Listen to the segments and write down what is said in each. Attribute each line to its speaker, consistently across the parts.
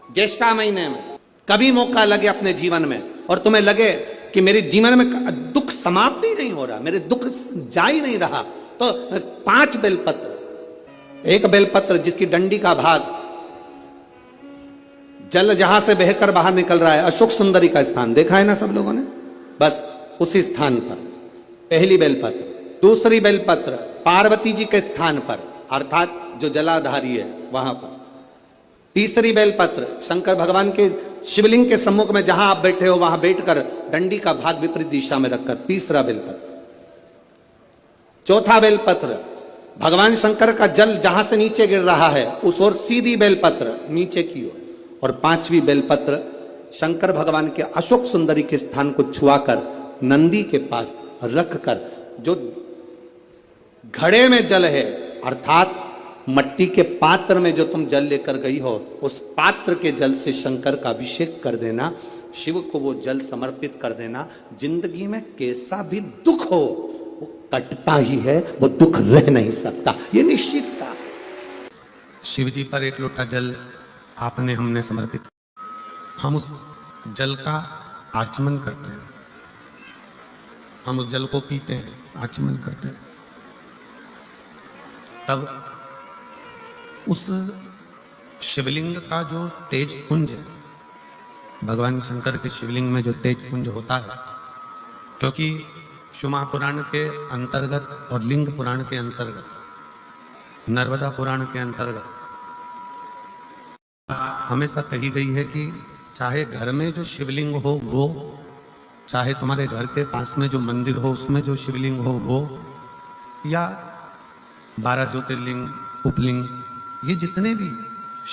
Speaker 1: ज्येष्ठा महीने में कभी मौका लगे अपने जीवन में और तुम्हें लगे कि मेरे जीवन में दुख समाप्त ही नहीं हो रहा, मेरे दुख जा ही नहीं रहा, तो 5 बेलपत्र, एक बेलपत्र जिसकी डंडी का भाग जल जहां से बहकर बाहर निकल रहा है, अशोक सुंदरी का स्थान देखा है ना सब लोगों ने, बस उसी स्थान पर पहली बेलपत्र। दूसरी बेलपत्र पार्वती जी के स्थान पर, अर्थात जो जलाधारी है वहां पर। तीसरी बेलपत्र शंकर भगवान के शिवलिंग के सम्मुख में जहां आप बैठे हो वहां बैठकर डंडी का भाग विपरीत दिशा में रखकर, तीसरा बेलपत्र। चौथा बेलपत्र भगवान शंकर का जल जहां से नीचे गिर रहा है उस ओर सीधी बेलपत्र नीचे की ओर। और 5वीं बेलपत्र शंकर भगवान के अशोक सुंदरी के स्थान को छुआकर नंदी के पास रखकर, जो घड़े में जल है अर्थात मट्टी के पात्र में जो तुम जल लेकर गई हो उस पात्र के जल से शंकर का अभिषेक कर देना, शिव को वो जल समर्पित कर देना। जिंदगी में कैसा भी दुख हो वो कटता ही है, वो दुख रह नहीं सकता, ये निश्चित था।
Speaker 2: शिव जी पर एक लोटा जल आपने हमने समर्पित, हम उस जल का आचमन करते हैं, हम उस जल को पीते हैं, आचमन करते हैं, तब उस शिवलिंग का जो तेज पुंज है, भगवान शंकर के शिवलिंग में जो तेज पुंज होता है, क्योंकि शिव पुराण के अंतर्गत और लिंग पुराण के अंतर्गत, नर्मदा पुराण के अंतर्गत हमेशा कही गई है कि चाहे घर में जो शिवलिंग हो वो, चाहे तुम्हारे घर के पास में जो मंदिर हो उसमें जो शिवलिंग हो वो, या 12 ज्योतिर्लिंग, उपलिंग, ये जितने भी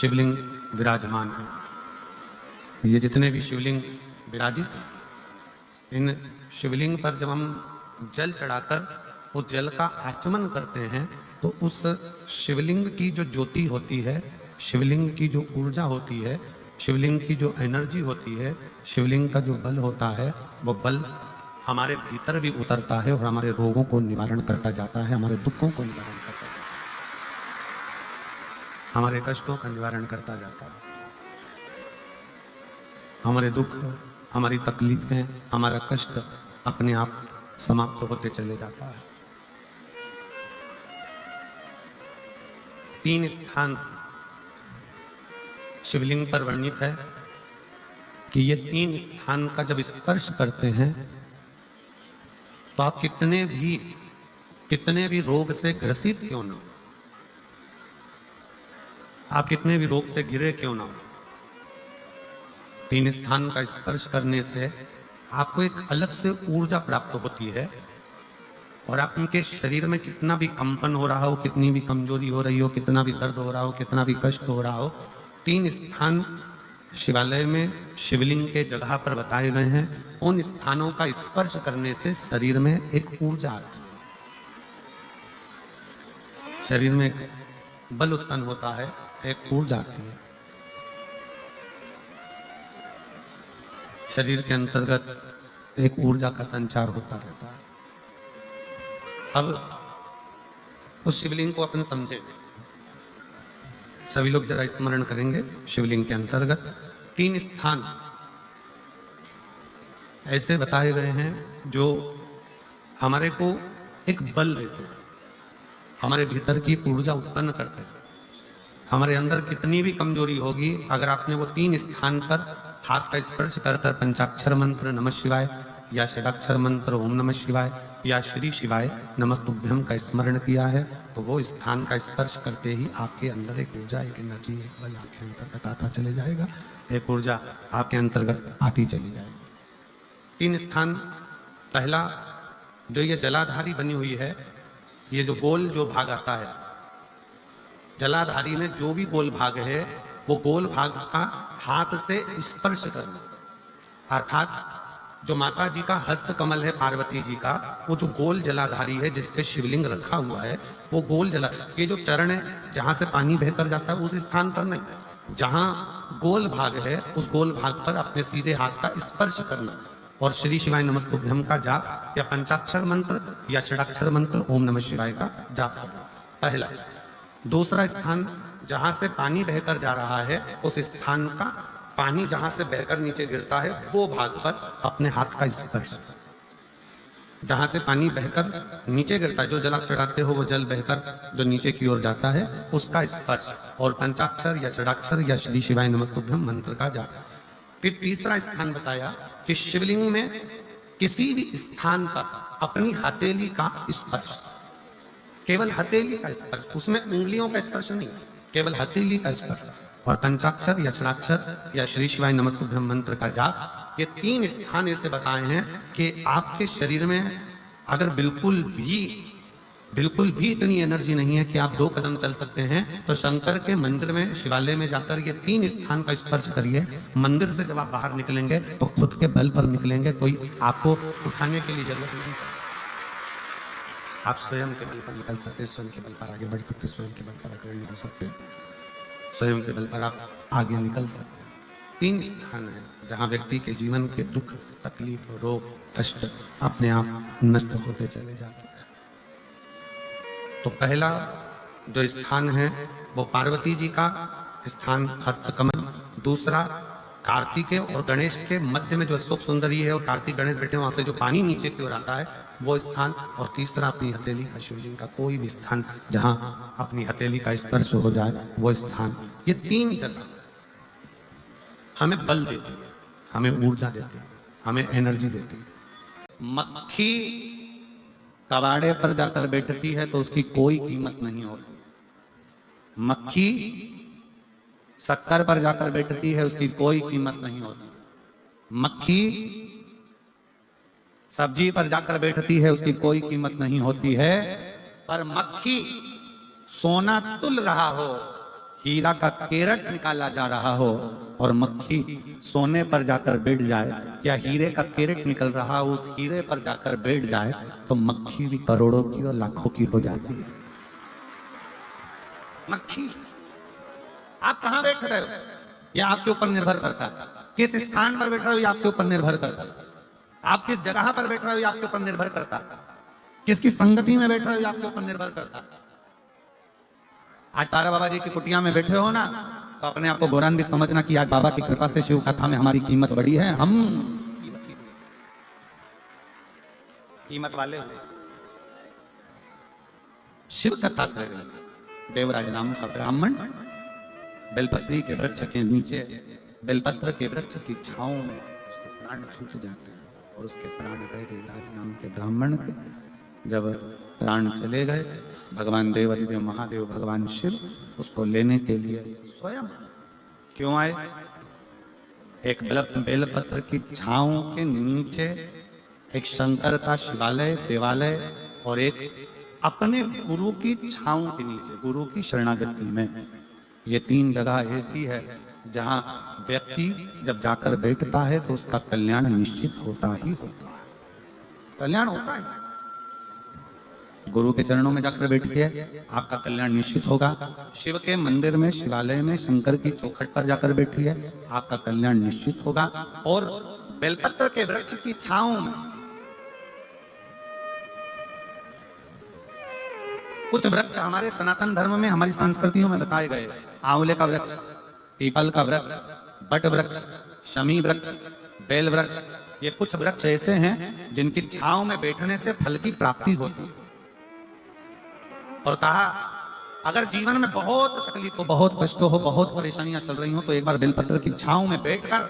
Speaker 2: शिवलिंग विराजमान हैं, ये जितने भी शिवलिंग विराजित हैं, इन शिवलिंग पर जब हम जल चढ़ाकर उस जल का आचमन करते हैं तो उस शिवलिंग की जो ज्योति होती है, शिवलिंग की जो ऊर्जा होती है, शिवलिंग की जो एनर्जी होती है, शिवलिंग का जो बल होता है, वो बल हमारे भीतर भी उतरता है और हमारे रोगों को निवारण करता जाता है, हमारे दुखों को निवारण करता है, हमारे कष्टों का निवारण करता जाता है। हमारे दुख, हमारी तकलीफें, हमारा कष्ट अपने आप समाप्त होते चले जाता है। 3 स्थान शिवलिंग पर वर्णित है कि ये 3 स्थान का जब स्पर्श करते हैं तो आप कितने भी रोग से ग्रसित क्यों ना हो, आप कितने भी रोग से घिरे क्यों ना हो, 3 स्थान का स्पर्श करने से आपको एक अलग से ऊर्जा प्राप्त होती है और आपके शरीर में कितना भी कंपन हो रहा हो, कितनी भी कमजोरी हो रही हो, कितना भी दर्द हो रहा हो, कितना भी कष्ट हो रहा हो, 3 स्थान शिवालय में शिवलिंग के जगह पर बताए गए हैं। उन स्थानों का स्पर्श करने से शरीर में एक ऊर्जा आती है, शरीर में एक बल उत्पन्न होता है, एक ऊर्जा आती है, शरीर के अंतर्गत एक ऊर्जा का संचार होता रहता है। अब उस शिवलिंग को अपन समझे, सभी लोग जरा स्मरण करेंगे। शिवलिंग के अंतर्गत 3 स्थान ऐसे बताए गए हैं जो हमारे को एक बल देते हैं, हमारे भीतर की ऊर्जा उत्पन्न करते हैं। हमारे अंदर कितनी भी कमजोरी होगी, अगर आपने वो 3 स्थान पर हाथ का स्पर्श कर पंचाक्षर मंत्र नमः शिवाय या षडाक्षर मंत्र ओम नमः शिवाय या श्री शिवाय नमस्तुभ्यम का स्मरण किया है तो वो स्थान का स्पर्श करते ही आपके अंदर एक ऊर्जा, एक एनर्जी, एक बल आपके अंतर्गत आता चले जाएगा, एक ऊर्जा आपके अंतर्गत आती चली जाएगी। 3 स्थान, पहला जो ये जलाधारी बनी हुई है, ये जो गोल जो भाग आता है, जलाधारी में जो भी गोल भाग है वो गोल भाग का हाथ से स्पर्श करना, अर्थात जो माता जी का हस्त कमल है पार्वती जी का, वो जो गोल जलाधारी है जिसपे शिवलिंग रखा हुआ है, वो गोल जला, ये जो चरण है जहां से पानी बहकर जाता है उस स्थान पर नहीं, जहां गोल भाग है उस गोल भाग पर अपने सीधे हाथ का स्पर्श करना और श्री शिवाय नमस्तुभ्यम का जाप या पंचाक्षर मंत्र या षडाक्षर मंत्र ओम नमः शिवाय का जाप करना, पहला। दूसरा स्थान जहां से पानी बहकर जा रहा है उस स्थान का पानी जहां से बहकर नीचे गिरता है वो भाग पर अपने हाथ का स्पर्श। जहां से पानी बहकर नीचे गिरता है, जो जल आप चढ़ाते हो वो जल बहकर जो नीचे की ओर जाता है उसका स्पर्श, और पंचाक्षर या षडाक्षर या श्री शिवाय नमस्तुभ्यम मंत्र का जाप। फिर तीसरा स्थान बताया कि शिवलिंग में किसी भी स्थान पर अपनी हथेली का स्पर्श, केवल हथेली का स्पर्श, उसमें उंगलियों का स्पर्श नहीं, केवल हथेली का स्पर्श, और पंचाक्षर या षडाक्षर या श्री शिवाय नमस्तुभ्यम मंत्र का जाप। ये 3 स्थान ऐसे बताए हैं कि आपके शरीर में अगर बिल्कुल भी इतनी एनर्जी नहीं है कि आप 2 कदम चल सकते हैं, तो शंकर के मंदिर में, शिवालय में जाकर ये 3 स्थान का स्पर्श करिए। मंदिर से जब आप बाहर निकलेंगे तो खुद के बल पर निकलेंगे, कोई आपको उठाने के लिए जरूरत नहीं। आप स्वयं के बल पर निकल सकते, स्वयं के बल पर आगे बढ़ सकते, स्वयं के बल पर अग्रणी हो सकते, स्वयं के बल पर आप आगे निकल सकते। 3 स्थान है जहाँ व्यक्ति के जीवन के दुख, तकलीफ, रोग, कष्ट अपने आप नष्ट होते चले जाते हैं। तो पहला जो स्थान है वो पार्वती जी का स्थान हस्तकमल, दूसरा कार्तिकेय और गणेश के मध्य में जो अशोक सुंदरी है और कार्तिक गणेश बैठे वहां से जो पानी नीचे की ओर आता है वो स्थान, और तीसरा अपनी हथेली का शिवलिंग का कोई भी स्थान जहां अपनी हथेली का स्पर्श हो जाए वो स्थान। ये 3 जगह हमें बल देती है, हमें ऊर्जा देती है, हमें एनर्जी देती है। मक्खी कबाड़े पर जाकर बैठती है तो उसकी कोई कीमत नहीं होती। मक्खी शक्कर पर जाकर बैठती है, उसकी कोई कीमत नहीं होती। मक्खी सब्जी पर जाकर बैठती है, उसकी कोई कीमत नहीं होती है। पर मक्खी सोना तुल रहा हो, हीरा का केरट निकाला जा रहा हो, और मक्खी सोने पर जाकर बैठ जाए या हीरे का केरट निकल रहा हो उस हीरे पर जाकर बैठ जाए तो मक्खी भी करोड़ों की और लाखों की हो जाती है। मक्खी आप कहां बैठ रहे हो यह आपके ऊपर निर्भर करता है, किस स्थान पर बैठ रहे हो यह आपके ऊपर निर्भर करता है, आप किस जगह पर बैठ रहे हो यह आपके ऊपर निर्भर करता है, किसकी संगति में बैठ रहे हो यह आपके ऊपर निर्भर करता है। आज तारा बाबा जी की कुटिया में बैठे हो ना, तो अपने आप को गौरवान्वित समझना कि आज बाबा की कृपा से शिव कथा में हमारी कीमत बढ़ी है, हम कीमत वाले हो। शिव कथा कर रहे हैं। देवराज नाम का ब्राह्मण बेलपत्री के वृक्ष के नीचे, बेलपत्र के वृक्ष की छांव में उसके प्राण छूट जाते हैं, और उसके प्राण गए देवराज नाम के ब्राह्मण के। जब प्राण चले गए, भगवान देव अधिदेव महादेव भगवान शिव उसको लेने के लिए स्वयं क्यों आए? एक बेलपत्र की छांव के नीचे एक शंकर का शिवालय, देवालय, और एक अपने गुरु की छांव के नीचे, गुरु की शरणागति में। ये 3 जगह ऐसी है जहां व्यक्ति जब जाकर बैठता है तो उसका कल्याण निश्चित होता ही होता है, कल्याण होता है। गुरु के चरणों में जाकर बैठिए, आपका कल्याण निश्चित होगा। शिव के मंदिर में, शिवालय में, शंकर की चौखट पर जाकर बैठिए, आपका कल्याण निश्चित होगा। और बेलपत्र के वृक्ष की छांव में कुछ वृक्ष हमारे सनातन धर्म में, हमारी संस्कृतियों में बताए गए। आंवले का वृक्ष, पीपल का वृक्ष, बट वृक्ष, शमी वृक्ष, बेल वृक्ष, ये कुछ वृक्ष ऐसे हैं जिनकी छांव में बैठने से फल की प्राप्ति होती है। और कहा अगर जीवन में बहुत तकलीफ हो, बहुत कष्ट हो, बहुत परेशानियां चल रही हो, तो एक बार बेलपत्र की छांव में बैठकर,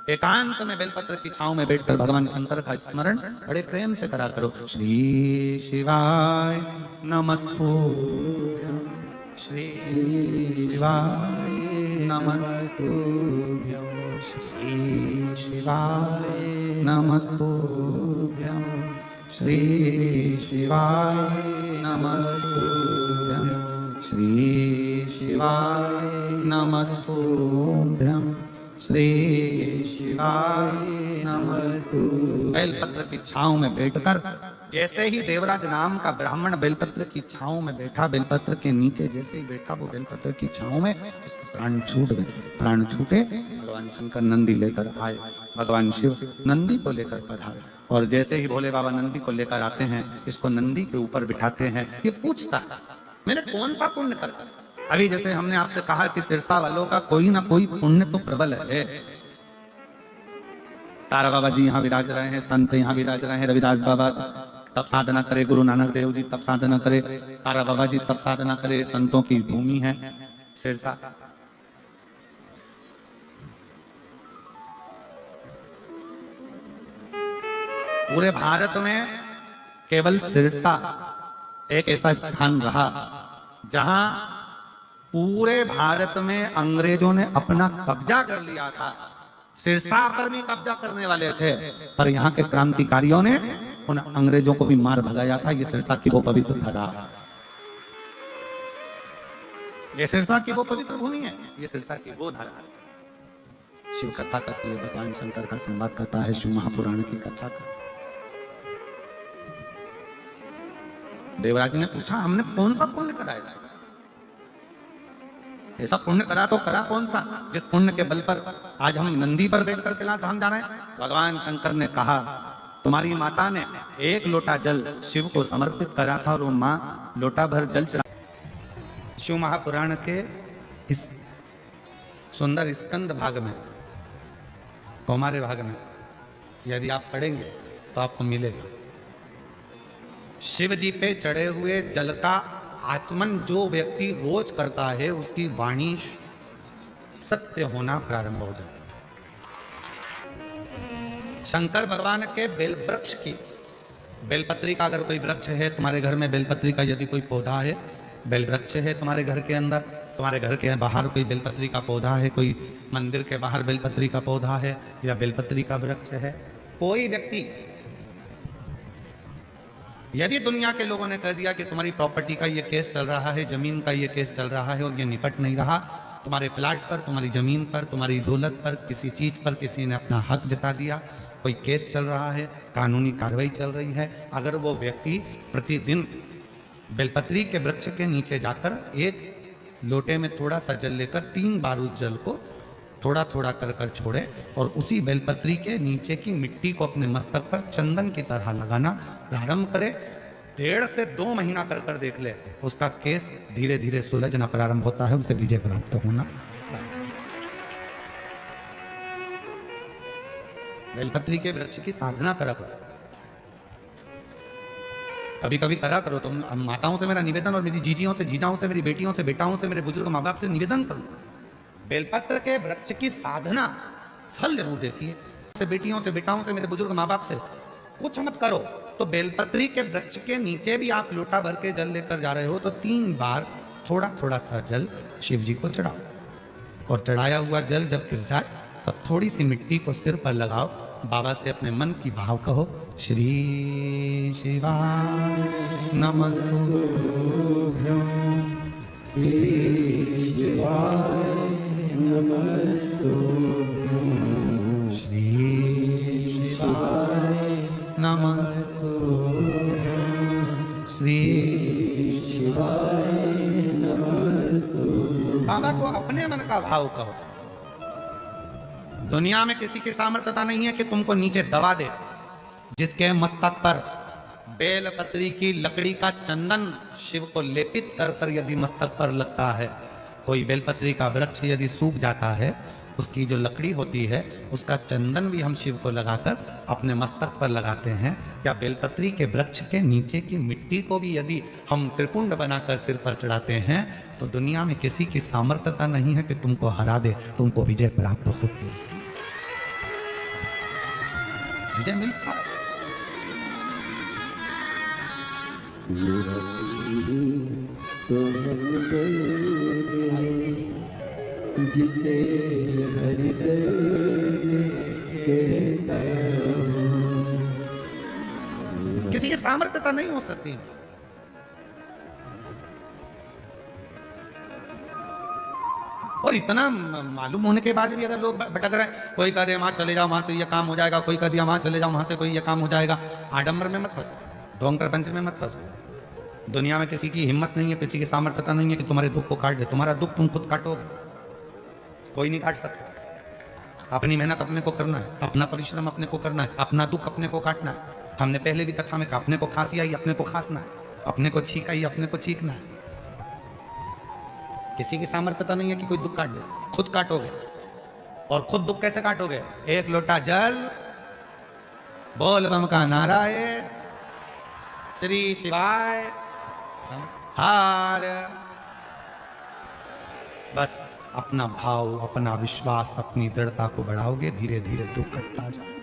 Speaker 2: एकांत में बेलपत्र की छांव में बैठकर भगवान शंकर का स्मरण बड़े प्रेम से करा करो। श्री शिवाय नमस्तुभ्यं, श्री शिवाय नमस्तुभ्यं, श्री शिवाय नमस्तुभ्यं, श्री शिवाय नमस्तुभ्यं, श्री शिवाय नमस्तुभ्यं, श्री शिवाय नमस्तुभ्यं। बेलपत्र की छांव में बैठकर जैसे ही देवराज नाम का ब्राह्मण बेलपत्र की छांव में बैठा, बेलपत्र के नीचे जैसे ही बैठा वो बेलपत्र की छांव में, उसके प्राण छूट गए। प्राण छूटे, भगवान शंकर नंदी लेकर आए, भगवान शिव नंदी को लेकर पधारे। और जैसे ही भोले बाबा नंदी को लेकर आते हैं, इसको नंदी के ऊपर बिठाते हैं। ये पूछता है मैंने कौन सा पुण्य करा, अभी जैसे हमने आपसे कहा कि सिरसा वालों का कोई ना कोई पुण्य तो प्रबल है। तारा बाबा जी यहाँ विराज रहे हैं, संत यहाँ विराज रहे हैं, रविदास बाबा तब साधना करे, गुरु नानक देव जी तब साधना करे, तारा बाबा जी तब साधना करे, संतों की भूमि है सिरसा। पूरे भारत में केवल सिरसा एक ऐसा स्थान रहा जहां पूरे भारत में अंग्रेजों ने अपना कब्जा कर लिया था। सिरसा पर भी कब्जा करने वाले थे, पर यहाँ के क्रांतिकारियों ने उन अंग्रेजों को भी मार भगाया था। ये सिरसा की वो पवित्र धरा, ये सिरसा की वो पवित्र भूमि है, ये सिरसा की वो धरा। शिव कथा कहती है, भगवान शंकर का संवाद कहता है, शिव महापुराण की कथा का। देवराज ने पूछा, हमने कौन सा पुण्य कराया था? ऐसा पुण्य करा तो करा कौन सा जिस पुण्य के बल पर आज हम नंदी पर बैठकर कैलाश धाम जा रहे हैं? भगवान शंकर ने कहा, तुम्हारी माता ने एक लोटा जल शिव को समर्पित करा था और वो माँ लोटा भर जल चढ़ा। शिव महापुराण के इस सुंदर स्कंद भाग में, कौमार्य भाग में यदि आप पढ़ेंगे तो आपको मिलेगा, शिव जी पे चढ़े हुए जल का आचमन जो व्यक्ति रोज करता है उसकी वाणी सत्य होना प्रारंभ हो जाता है। शंकर भगवान के बेल वृक्ष की, बेलपत्री का अगर कोई वृक्ष है तुम्हारे घर में, बेलपत्री का यदि कोई पौधा है, बेल वृक्ष है तुम्हारे घर के अंदर, तुम्हारे घर के बाहर कोई बेलपत्री का पौधा है, कोई मंदिर के बाहर बेलपत्री का पौधा है या बेलपत्री का वृक्ष है, कोई व्यक्ति यदि दुनिया के लोगों ने कह दिया कि तुम्हारी प्रॉपर्टी का ये केस चल रहा है, जमीन का ये केस चल रहा है और ये निपट नहीं रहा, तुम्हारे प्लाट पर, तुम्हारी जमीन पर, तुम्हारी दौलत पर, किसी चीज पर किसी ने अपना हक जता दिया, कोई केस चल रहा है, कानूनी कार्रवाई चल रही है, अगर वो व्यक्ति प्रतिदिन बेलपत्री के वृक्ष के नीचे जाकर एक लोटे में थोड़ा सा जल लेकर 3 बार उस जल को थोड़ा थोड़ा कर कर छोड़े और उसी बेलपत्री के नीचे की मिट्टी को अपने मस्तक पर चंदन की तरह लगाना प्रारंभ करे, 1.5 से 2 महीना कर कर देख ले, उसका केस धीरे धीरे सुलझना प्रारंभ होता है, उसे विजय प्राप्त होना। बेलपत्री के वृक्ष की साधना करा करो, कभी कभी करा करो। तुम माताओं से मेरा निवेदन और मेरी जीजियों से, जीजाओं से, मेरी बेटियों से, बेटाओं से, मेरे बुजुर्ग माँ बाप से निवेदन करो, बेलपत्र के वृक्ष की साधना फल जरूर देती है। से बेटियों से, बेटाओं से, मेरे बुजुर्ग माँ बाप से कुछ मत करो तो बेलपत्री के वृक्ष के नीचे भी आप लोटा भर के जल लेकर जा रहे हो तो 3 बार थोड़ा थोड़ा सा जल शिव जी को चढ़ाओ और चढ़ाया हुआ जल जब गिर जाए तब थोड़ी सी मिट्टी को सिर पर लगाओ, बाबा से अपने मन की भाव कहो, श्री शिवाय नमस्तुभ्यं, श्री शिवाय नमस्तुभ्यं, श्री शिवाय नमस्तुभ्यं, श्री शिवाय नमस्तुभ्यं। बाबा को अपने मन का भाव कहो। दुनिया में किसी की सामर्थ्यता नहीं है कि तुमको नीचे दबा दे। जिसके मस्तक पर बेलपत्री की लकड़ी का चंदन शिव को लेपित कर कर यदि मस्तक पर लगता है, कोई बेलपत्री का वृक्ष यदि सूख जाता है, उसकी जो लकड़ी होती है उसका चंदन भी हम शिव को लगाकर अपने मस्तक पर लगाते हैं, या बेलपत्री के वृक्ष के नीचे की मिट्टी को भी यदि हम त्रिपुंड बनाकर सिर पर चढ़ाते हैं तो दुनिया में किसी की सामर्थ्यता नहीं है कि तुमको हरा दे, तुमको विजय प्राप्त होती है, विजय मिलता है।
Speaker 3: जिसे हरि
Speaker 2: किसी की सामर्थ्यता नहीं हो सकती। और इतना मालूम होने के बाद भी अगर लोग भटक रहे हैं, कोई कह रहे वहां चले जाओ वहां से ये काम हो जाएगा, कोई कह दिया वहां चले जाओ वहां से कोई ये काम हो जाएगा, आडंबर में मत फंसो, ढोंग प्रपंच में मत फंसो। दुनिया में किसी की हिम्मत नहीं है, किसी की सामर्थ्यता नहीं है कि तुम्हारे दुख को काट दे। तुम्हारा दुख तुम खुद काटोगे, कोई नहीं काट सकता। अपनी मेहनत अपने को करना है, अपना परिश्रम अपने को करना है, अपना दुख अपने को काटना है। हमने पहले भी कथा में कहा, अपने को खांसी आई अपने को खांसना है, अपने को छींक आई अपने को छींकना है। किसी की सामर्थ्यता नहीं है कि कोई दुख काट दे, खुद काटोगे। और खुद दुख कैसे काटोगे? एक लोटा जल, बोल बम का नारा है, श्री शिवाय हार। बस अपना भाव, अपना विश्वास, अपनी दृढ़ता को बढ़ाओगे, धीरे धीरे दुख कटता जाए।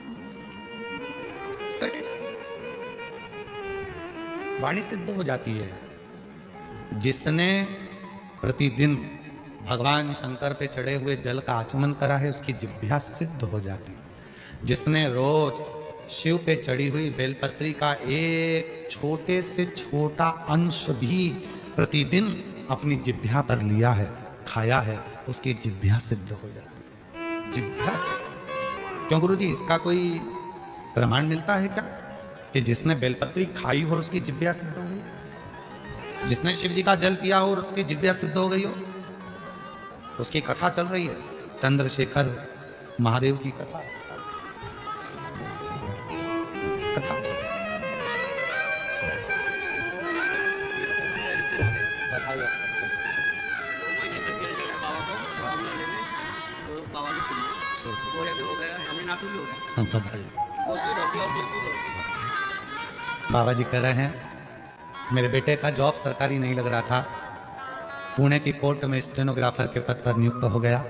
Speaker 2: वाणी सिद्ध हो जाती है। जिसने प्रतिदिन भगवान शंकर पे चढ़े हुए जल का आचमन करा है, उसकी जिह्वा सिद्ध हो जाती है। जिसने रोज शिव पे चढ़ी हुई बेलपत्री का एक छोटे से छोटा अंश भी प्रतिदिन अपनी जिह्वा पर लिया है, खाया है, उसकी जिह्वा सिद्ध हो जाती है। जिह्वा सिद्ध। क्यों गुरु जी, इसका कोई प्रमाण मिलता है क्या कि जिसने बेलपत्री खाई हो और उसकी जिह्वा सिद्ध हो गई? जिसने शिव जी का जल पिया हो और उसकी जिह्वा सिद्ध हो गई हो? उसकी कथा चल रही है, चंद्रशेखर महादेव की कथा। बाबा जी कह रहे हैं, मेरे बेटे का जॉब सरकारी नहीं लग रहा था, पुणे की कोर्ट में स्टेनोग्राफर के पद पर नियुक्त हो गया।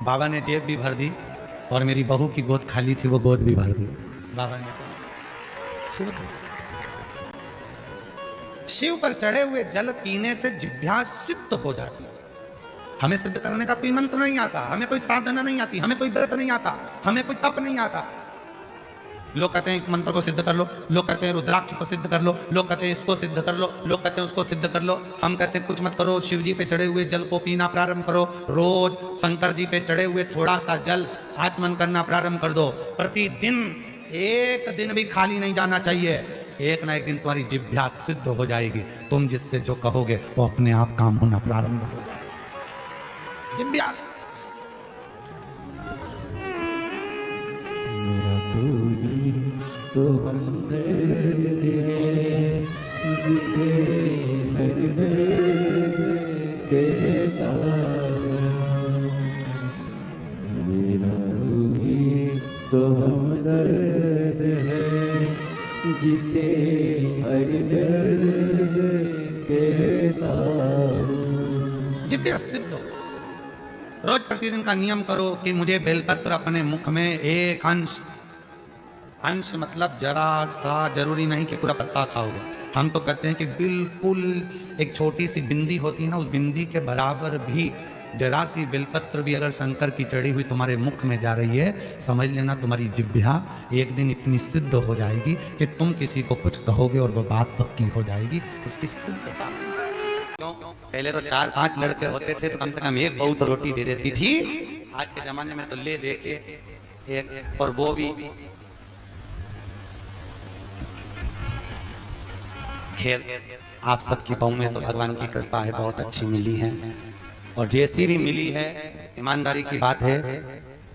Speaker 2: बाबा ने जेब भी भर दी और मेरी बहू की गोद खाली थी, वो गोद भी भर दी। बाबा ने शिव पर चढ़े हुए जल पीने से जिह्वा सिद्ध हो जाती है। हमें सिद्ध करने का कोई मंत्र नहीं आता, हमें कोई साधना नहीं आती, हमें कोई व्रत नहीं आता, हमें कोई तप नहीं आता। लोग कहते हैं इस मंत्र को सिद्ध कर लो, लोग कहते हैं रुद्राक्ष को सिद्ध कर लो, लोग कहते हैं इसको सिद्ध कर लो, लोग कहते हैं उसको सिद्ध कर लो। हम कहते हैं कुछ मत करो, शिव जी पे चढ़े हुए जल को पीना प्रारंभ करो। रोज शंकर जी पे चढ़े हुए थोड़ा सा जल आचमन करना प्रारंभ कर दो। प्रतिदिन एक दिन भी खाली नहीं जाना चाहिए। एक ना एक दिन तुम्हारी जिह्वा सिद्ध हो जाएगी। तुम जिससे जो कहोगे वो अपने आप काम होना प्रारंभ हो जाएगा। जिह्वा
Speaker 3: मेरा तू ही तो हमदर्द है, जिसे हर दर्द कहता हूं। मेरा तू ही तो हमदर्द है, जिसे हर दर्द कहता हूं।
Speaker 2: जिह्वा सिद्ध हो। रोज प्रतिदिन का नियम करो कि मुझे बेलपत्र अपने मुख में एक अंश मतलब जरा सा, जरूरी नहीं कि पूरा पत्ता खाओगे। हम तो कहते हैं कि बिल्कुल एक छोटी सी बिंदी होती है ना, उस बिंदी के बराबर भी जरा सी बेलपत्र भी अगर शंकर की चढ़ी हुई तुम्हारे मुख में जा रही है, समझ लेना तुम्हारी जिह्वा एक दिन इतनी सिद्ध हो जाएगी कि तुम किसी को कुछ कहोगे और वो बात पक्की हो जाएगी। उसकी सिद्धता। पहले तो 4-5 लड़के होते थे तो कम से कम एक बहू तो रोटी दे देती थी। आज के जमाने में तो ले दे के एक, और वो भी खैर आप सबकी बहू में तो भगवान की कृपा है, बहुत अच्छी मिली है। और जैसी भी मिली है, ईमानदारी की बात है,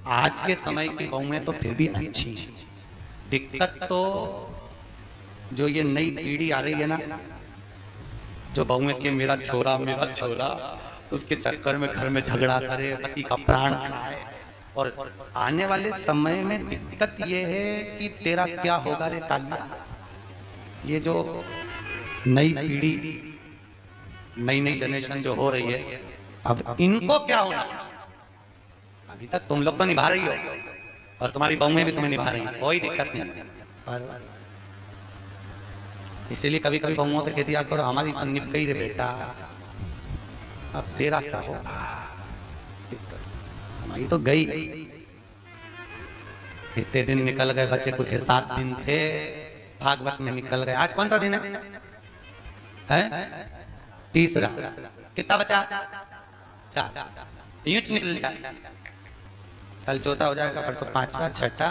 Speaker 2: आज के समय की बहू में तो फिर भी अच्छी है। दिक्कत तो जो ये नई पीढ़ी आ रही है ना, जो बहू के मेरा छोरा उसके चक्कर में घर में झगड़ा करे, पति का प्राण खाए। और आने वाले समय में दिक्कत ये है कि तेरा क्या होगा रे कालिया। ये जो नई पीढ़ी, नई जनरेशन जो हो रही है, अब इनको क्या होना। अभी तक तुम लोग तो निभा रही हो और तुम्हारी बहू भी तुम्हें निभा रही है, कोई दिक्कत नहीं। पर इसीलिए कभी कभी बहुओं से कहती करो हमारी तो निप गई रे बेटा, अब तेरा क्या हो। हमारी तो गई। इतने दिन निकल गए, बच्चे कुछ 7 दिन थे, भागवत में निकल गए। आज कौन सा दिन है? तीसरा। कितना बचा? 4। यूं निकल जाए, कल चौथा हो जाएगा, परसों 5वां, 6ठा।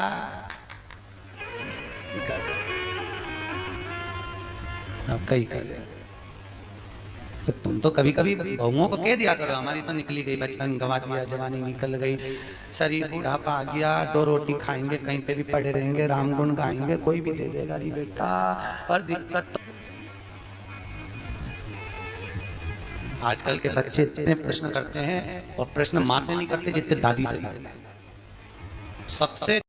Speaker 2: अब कई कर तो तुम तो कभी कभी बहुओं को कह दिया करो हमारी तो निकली गई, बचपन गंवा दिया, जवानी निकल गई, शरीर बुढ़ापा आ गया, 2 रोटी खाएंगे, कहीं पे भी पड़े रहेंगे, राम गुण गाएंगे, कोई भी दे देगा री बेटा। पर दिक्कत तो आजकल के बच्चे इतने प्रश्न करते हैं और प्रश्न माँ से नहीं करते जितने दादी से करते हैं। सबसे